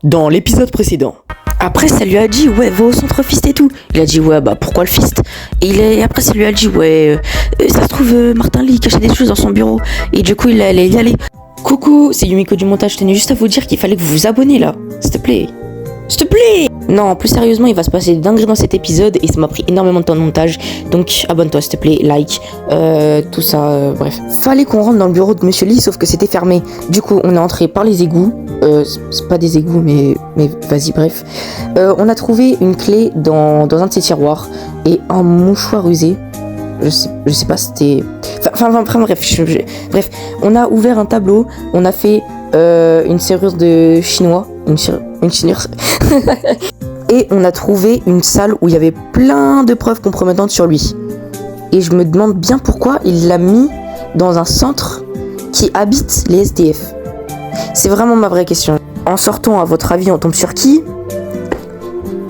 dans l'épisode précédent. Après, ça lui a dit, ouais, va au centre fist et tout. Il a dit, ouais, bah pourquoi le fist? Et après, ça lui a dit, ouais, ça se trouve, Martin Lee cachait des choses dans son bureau. Et du coup, il allait y aller. Coucou, c'est Yumiko du montage. Je tenais juste à vous dire qu'il fallait que vous vous abonnez là. S'il te plaît. S'il te plaît! Non, plus sérieusement, il va se passer des dingueries dans cet épisode et ça m'a pris énormément de temps de montage. Donc abonne-toi s'il te plaît, like, tout ça, bref. Fallait qu'on rentre dans le bureau de Monsieur Lee, sauf que c'était fermé. Du coup, on est entré par les égouts. C'est pas des égouts, mais vas-y, bref. On a trouvé une clé dans un de ses tiroirs et un mouchoir usé. Je sais pas, c'était... Bref, on a ouvert un tableau, on a fait une serrure de chinois. Une serrure... Et on a trouvé une salle où il y avait plein de preuves compromettantes sur lui. Et je me demande bien pourquoi il l'a mis dans un centre qui habite les SDF. C'est vraiment ma vraie question. En sortant, à votre avis, on tombe sur qui?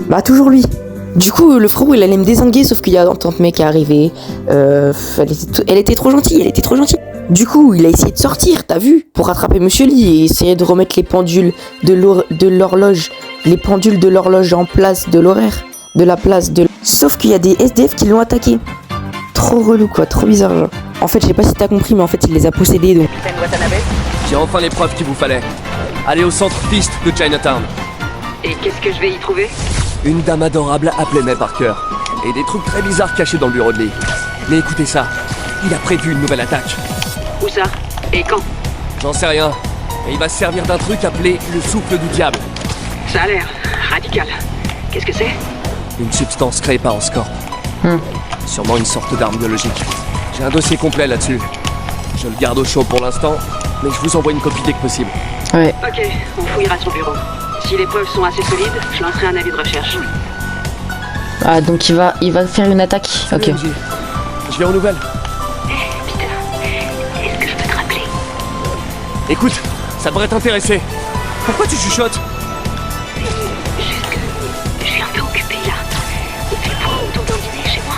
Bah toujours lui. Du coup, le frérot, il allait me dézinguer, sauf qu'il y a un tante mec qui est arrivé. Elle était trop gentille, Du coup, il a essayé de sortir, t'as vu, pour rattraper Monsieur Lee et essayer de remettre les pendules de l'horloge, en place de l'horaire, de la place de... Sauf qu'il y a des SDF qui l'ont attaqué. Trop relou quoi, trop bizarre genre. En fait, je sais pas si t'as compris, mais en fait, il les a possédés donc... J'ai enfin les preuves qu'il vous fallait. Allez au centre piste de Chinatown. Et qu'est-ce que je vais y trouver? Une dame adorable appelée May Parker. Et des trucs très bizarres cachés dans le bureau de Lee. Mais écoutez ça, il a prévu une nouvelle attaque. Où ça? Et quand? J'en sais rien. Et il va se servir d'un truc appelé le souffle du diable. Ça a l'air radical. Qu'est-ce que c'est? Une substance créée par Oscorp. Sûrement une sorte d'arme biologique. J'ai un dossier complet là-dessus. Je le garde au chaud pour l'instant, mais je vous envoie une copie dès que possible. Ouais. Ok, on fouillera son bureau. Si les preuves sont assez solides, je lancerai un avis de recherche. Ah, donc il va faire une attaque. Ok. MJ, je viens aux nouvelles. Peter, est-ce que je peux te rappeler? Écoute, ça devrait t'intéresser. Pourquoi tu chuchotes? Juste que je suis un peu occupée là. On fait le point autour d'un dîner chez moi.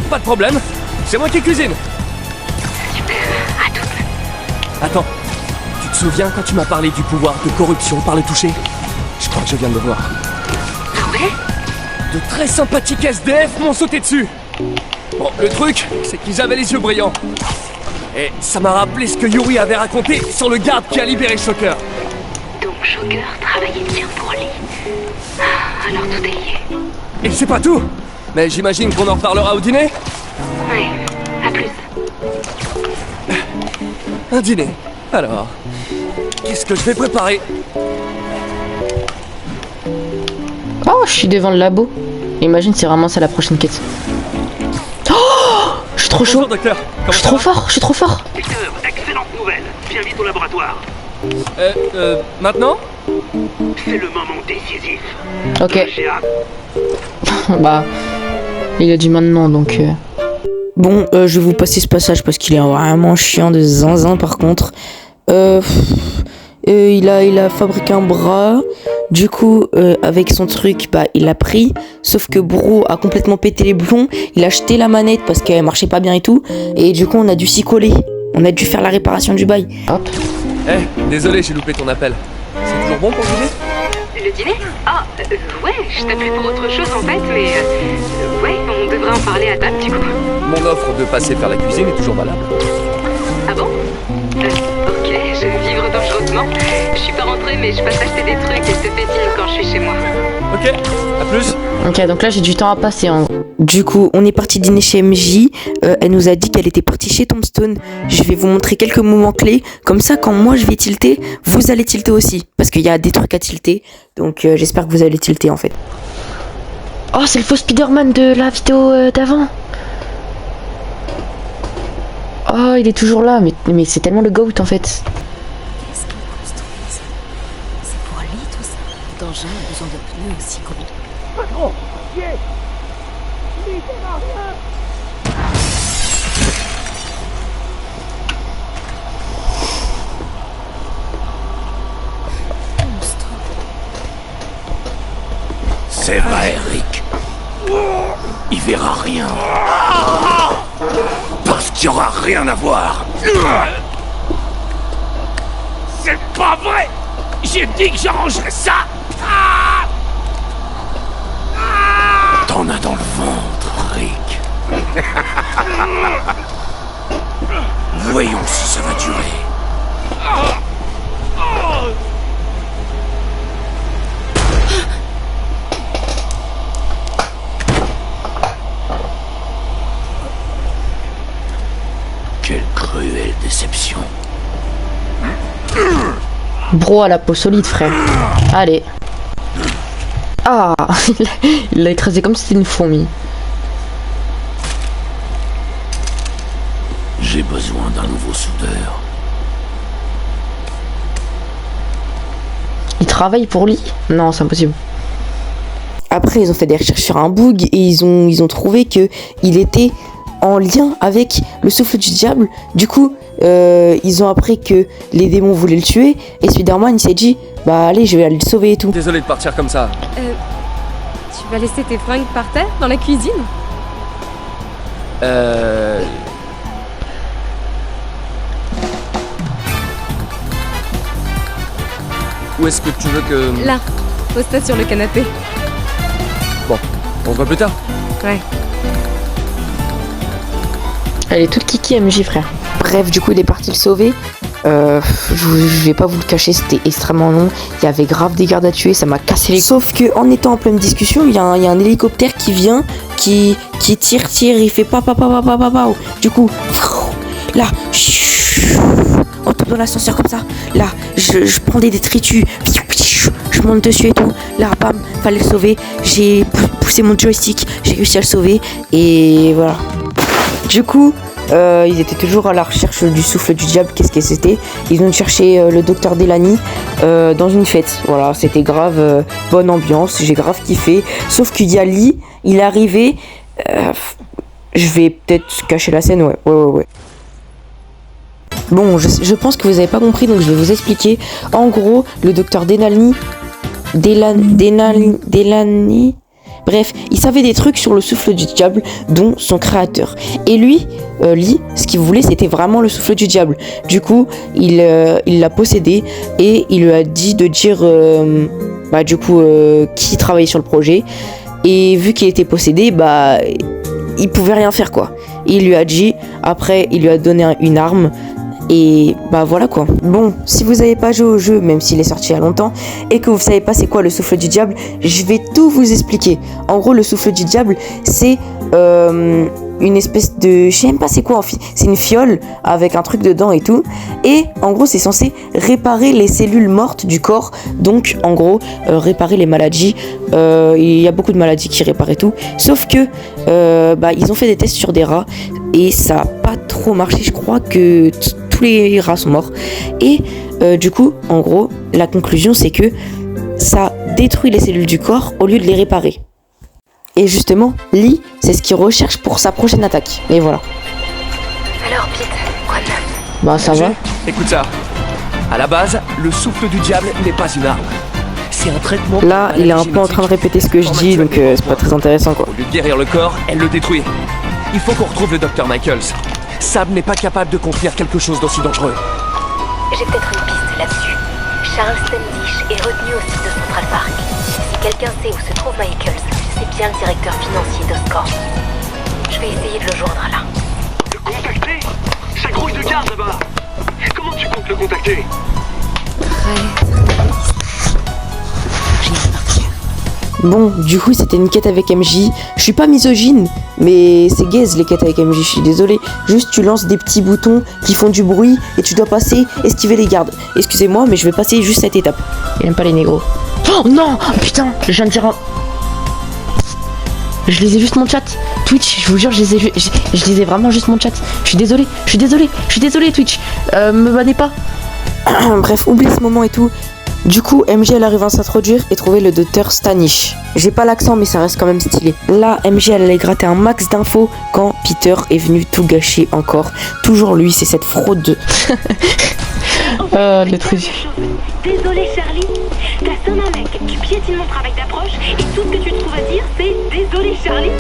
Pas de problème. C'est moi qui cuisine. Super, à toutes. Attends, tu te souviens quand tu m'as parlé du pouvoir de corruption par le toucher? Je crois que je viens de le voir. Ah ouais? De très sympathiques SDF m'ont sauté dessus. Bon, le truc, c'est qu'ils avaient les yeux brillants. Et ça m'a rappelé ce que Yuri avait raconté sur le garde qui a libéré Shocker. Donc Shocker travaillait bien pour Lee. Ah, alors tout est lié. Et c'est pas tout. Mais j'imagine qu'on en reparlera au dîner. Ouais, à plus. Un dîner. Alors, qu'est-ce que je vais préparer? Oh, je suis devant le labo. Imagine, c'est vraiment ça la prochaine quête. Oh, je suis trop chaud. Bonjour, docteur. Je suis trop fort. Peter, excellente nouvelle. Viens vite au laboratoire. Maintenant? C'est le moment décisif. Ok. J'ai hâte. Bah, il a dit maintenant donc... Bon, je vais vous passer ce passage parce qu'il est vraiment chiant de zinzin par contre. Il a fabriqué un bras. Du coup, avec son truc, bah, il l'a pris. Sauf que Bro a complètement pété les plombs. Il a jeté la manette parce qu'elle marchait pas bien et tout. Et du coup, on a dû s'y coller. On a dû faire la réparation du bail. Hop. Désolé, j'ai loupé ton appel. C'est toujours bon pour le dîner? Le dîner? Ah, ouais, je t'appelais pour autre chose en fait, mais... ouais, on devrait en parler à table du coup. Mon offre de passer faire la cuisine est toujours valable. Ah bon? Ok, je vais vivre dangereusement. Je suis pas rentrée, mais je passe acheter des trucs et je te fais signe quand je suis chez moi. Ok, à plus. Ok, donc là j'ai du temps à passer en gros. Du coup, on est parti dîner chez MJ. Elle nous a dit qu'elle était partie chez Tombstone. Je vais vous montrer quelques moments clés. Comme ça, quand moi je vais tilter, vous allez tilter aussi. Parce qu'il y a des trucs à tilter. Donc j'espère que vous allez tilter en fait. Oh, c'est le faux Spider-Man de la vidéo d'avant. Oh, il est toujours là. Mais c'est tellement le GOAT en fait. Qu'est-ce qu'ils construisent? C'est pour lui tout ça? L'engin a besoin de pneus aussi gros. Patron, Monstre. C'est vrai, Rick. Il verra rien. Parce qu'il n'y aura rien à voir. c'est pas vrai! J'ai dit que j'arrangerais ça. T'en as dans le ventre, Rick. Voyons si ça va durer. Quelle cruelle déception. Bro, à la peau solide, frère. Allez. Ah, il l'a écrasé comme si c'était une fourmi. J'ai besoin d'un nouveau soudeur. Il travaille pour lui? Non, c'est impossible. Après, ils ont fait des recherches sur un bug et ils ont trouvé que il était en lien avec le souffle du diable. Du coup, ils ont appris que les démons voulaient le tuer et Spider-Man il s'est dit bah allez, je vais aller le sauver et tout. Désolé de partir comme ça. Tu vas laisser tes fringues par terre dans la cuisine? Où est-ce que tu veux que... Là, pose-toi sur le canapé. Bon, on se voit plus tard. Ouais. Elle est toute kiki MJ, frère. Bref, du coup, il est parti le sauver. Je vais pas vous le cacher, c'était extrêmement long. Il y avait grave des gardes à tuer, ça m'a cassé les... Sauf que en étant en pleine discussion, il y a un hélicoptère qui vient, qui tire, il fait pa. Du coup, là, on tombe dans l'ascenseur comme ça. Là, je prends des détritus, je monte dessus et tout. Là, bam, fallait le sauver. J'ai poussé mon joystick, j'ai réussi à le sauver. Et voilà. Du coup, ils étaient toujours à la recherche du souffle du diable. Qu'est-ce que c'était? Ils ont cherché le docteur Delany dans une fête. Voilà, c'était grave bonne ambiance. J'ai grave kiffé. Sauf qu'il y a Lee, il est arrivé. Je vais peut-être cacher la scène, ouais. Bon, je pense que vous n'avez pas compris, donc je vais vous expliquer. En gros, le docteur Delany. Bref, il savait des trucs sur le souffle du diable, dont son créateur. Et lui, Lee, ce qu'il voulait, c'était vraiment le souffle du diable. Du coup, il l'a possédé et il lui a dit de dire, qui travaillait sur le projet. Et vu qu'il était possédé, il pouvait rien faire, quoi. Il lui a dit, après, il lui a donné une arme. Et voilà quoi. Bon, si vous n'avez pas joué au jeu, même s'il est sorti il y a longtemps, et que vous savez pas c'est quoi le souffle du diable, je vais tout vous expliquer. En gros, le souffle du diable, c'est une espèce de... Je sais même pas c'est quoi, c'est une fiole avec un truc dedans et tout. Et en gros, c'est censé réparer les cellules mortes du corps. Donc, en gros, réparer les maladies. Il y a beaucoup de maladies qui réparent et tout. Sauf que, ils ont fait des tests sur des rats. Et ça a pas trop marché. Je crois que tous les rats sont morts. Et du coup, en gros, la conclusion, c'est que ça détruit les cellules du corps au lieu de les réparer. Et justement, Lee, c'est ce qu'il recherche pour sa prochaine attaque. Et voilà. Alors, Pete, quoi de neuf? Ça va. Écoute ça. À la base, le souffle du diable n'est pas une arme. C'est un traitement... Là, il est un peu en train de répéter ce que je dis, donc c'est pas très intéressant, quoi. Au lieu de guérir le corps, elle le détruit. Il faut qu'on retrouve le Dr Michaels. Sam n'est pas capable de contenir quelque chose d'aussi dangereux. J'ai peut-être une piste là-dessus. Charles Standish est retenu au site de Central Park. Si quelqu'un sait où se trouve Michaels, c'est bien le directeur financier d'Oscorp. Je vais essayer de le joindre là. Le contacter? Ça grouille de garde là-bas. Comment tu comptes le contacter? Bon, du coup, c'était une quête avec MJ. Je suis pas misogyne, mais c'est gaze les quêtes avec MJ, je suis désolé. Juste, tu lances des petits boutons qui font du bruit et tu dois passer, esquiver les gardes. Excusez-moi, mais je vais passer juste cette étape. Il aime pas les négros. Oh non! Putain, je viens de dire un... Je lisais juste mon chat. Twitch, je vous jure, je lisais vraiment juste mon chat. Je suis désolé, Twitch. Me bannez pas. Bref, oublie ce moment et tout. Du coup, MJ elle arrive à s'introduire et trouver le docteur Standish. J'ai pas l'accent mais ça reste quand même stylé. Là, MJ elle allait gratter un max d'infos quand Peter est venu tout gâcher encore. Toujours lui, c'est cette fraude de... le truc. Désolé Charlie, t'as sonné un mec qui piétine mon travail d'approche et tout ce que tu trouves à dire c'est désolé Charlie.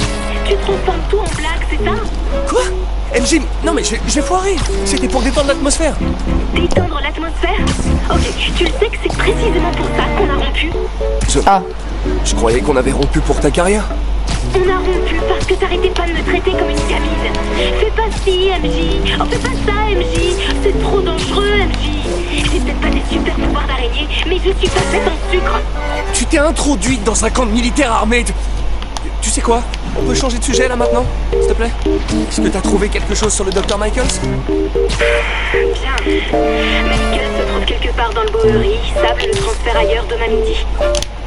Tu transformes tout en blague, c'est ça? Quoi? MJ, non mais j'ai foiré. C'était pour détendre l'atmosphère. Détendre l'atmosphère? Ok, tu le sais que c'est précisément pour ça qu'on a rompu. Je croyais qu'on avait rompu pour ta carrière. On a rompu parce que t'arrêtais pas de me traiter comme une gamine. Fais pas ci, MJ. Oh, fais pas ça, MJ. C'est trop dangereux, MJ. J'ai peut-être pas des super pouvoirs d'araignée, mais je suis pas faite en sucre. Tu t'es introduite dans un camp de militaires armés. Tu sais quoi? On peut changer de sujet là maintenant, s'il te plaît? Est-ce que t'as trouvé quelque chose sur le Dr. Michaels? Bien. Michael se trouve quelque part dans le Bowery. Sable le transfert ailleurs demain midi.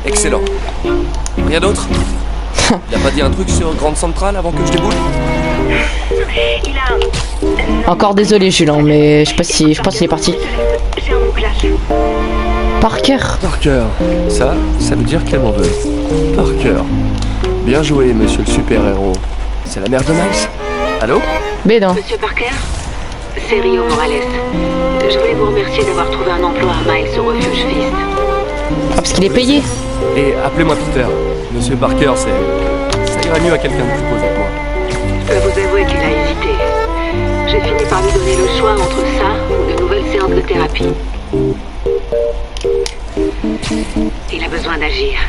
Excellent. Rien d'autre? Il a pas dit un truc sur Grande Centrale avant que je déboule? Il a... Encore désolé, Julien, mais je pense qu'il est parti. J'ai un bouclage. Parker. Parker. Ça veut dire qu'elle m'en veut. Parker. Bien joué, monsieur le super-héros. C'est la mère de Miles? Allô? Mais non. Monsieur Parker, c'est Rio Morales. Je voulais vous remercier d'avoir trouvé un emploi à Miles au refuge Fist. Ah, parce qu'il est payé. Et appelez-moi Peter. Monsieur Parker, ça ira mieux à quelqu'un de plus posé que moi. Je dois vous avouer qu'il a hésité. J'ai fini par lui donner le choix entre ça ou de nouvelles séances de thérapie. Il a besoin d'agir.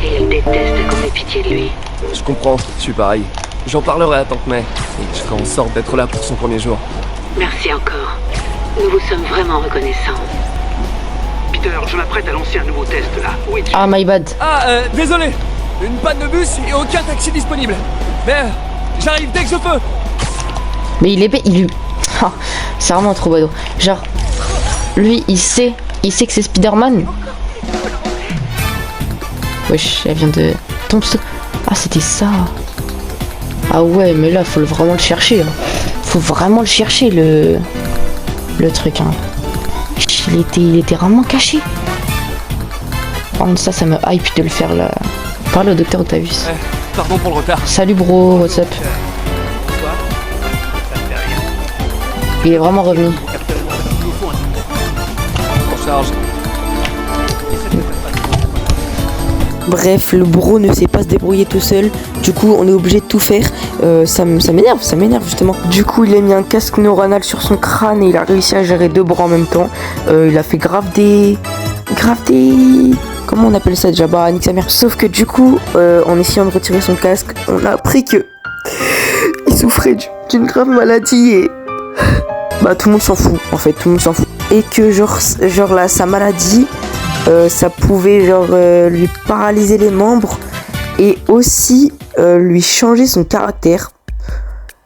Et il déteste qu'on ait pitié de lui. Je comprends, je suis pareil. J'en parlerai à Tante May. Et je ferai en sorte d'être là pour son premier jour. Merci encore. Nous vous sommes vraiment reconnaissants. Peter, je m'apprête à lancer un nouveau test là. Où es-tu? Ah, my bad. Désolé. Une panne de bus et aucun taxi disponible. Mais j'arrive dès que je peux. Mais il est Ah, c'est vraiment trop bado. Genre, lui, il sait que c'est Spider-Man. Wesh, elle vient de... Tombstone. Ah, c'était ça. Ah ouais, mais là, faut vraiment le chercher. Hein. Faut vraiment le chercher, le truc. Hein. Il était vraiment caché. Par contre, ça me hype de le faire là. Parle au docteur Octavius. Pardon pour le retard. Salut bro, what's up? Il est vraiment revenu. En charge. Bref, le bro ne sait pas se débrouiller tout seul. Du coup, on est obligé de tout faire. Ça m'énerve justement. Du coup, il a mis un casque neuronal sur son crâne et il a réussi à gérer deux bras en même temps. Il a fait grave des... Comment on appelle ça déjà? Bah, nique sa mère. Sauf que du coup, en essayant de retirer son casque, on a appris que... il souffrait d'une grave maladie et... Bah, tout le monde s'en fout, en fait. Tout le monde s'en fout. Et que genre là, sa maladie... ça pouvait lui paralyser les membres et aussi lui changer son caractère.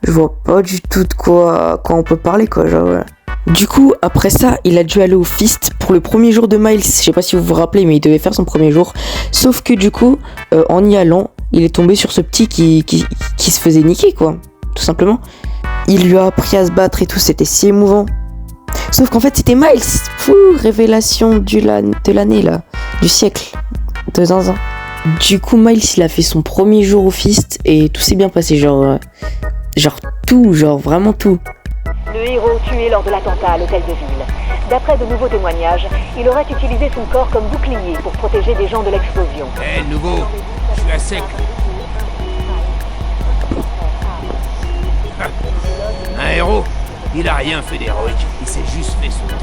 Je vois pas du tout de quoi on peut parler quoi. Du coup après ça il a dû aller au Fist pour le premier jour de Miles. Je sais pas si vous vous rappelez mais il devait faire son premier jour. Sauf que du coup en y allant il est tombé sur ce petit qui se faisait niquer quoi. Tout simplement. Il lui a appris à se battre et tout, c'était si émouvant. Sauf qu'en fait c'était Miles. Fou, révélation de l'année là, du siècle, de zinzin. Du coup Miles il a fait son premier jour au Fist et tout s'est bien passé, vraiment tout. Le héros tué lors de l'attentat à l'hôtel de ville. D'après de nouveaux témoignages, il aurait utilisé son corps comme bouclier pour protéger des gens de l'explosion. Nouveau, je suis à sec. Un héros, il a rien fait d'héroïque, il s'est juste fait sauter.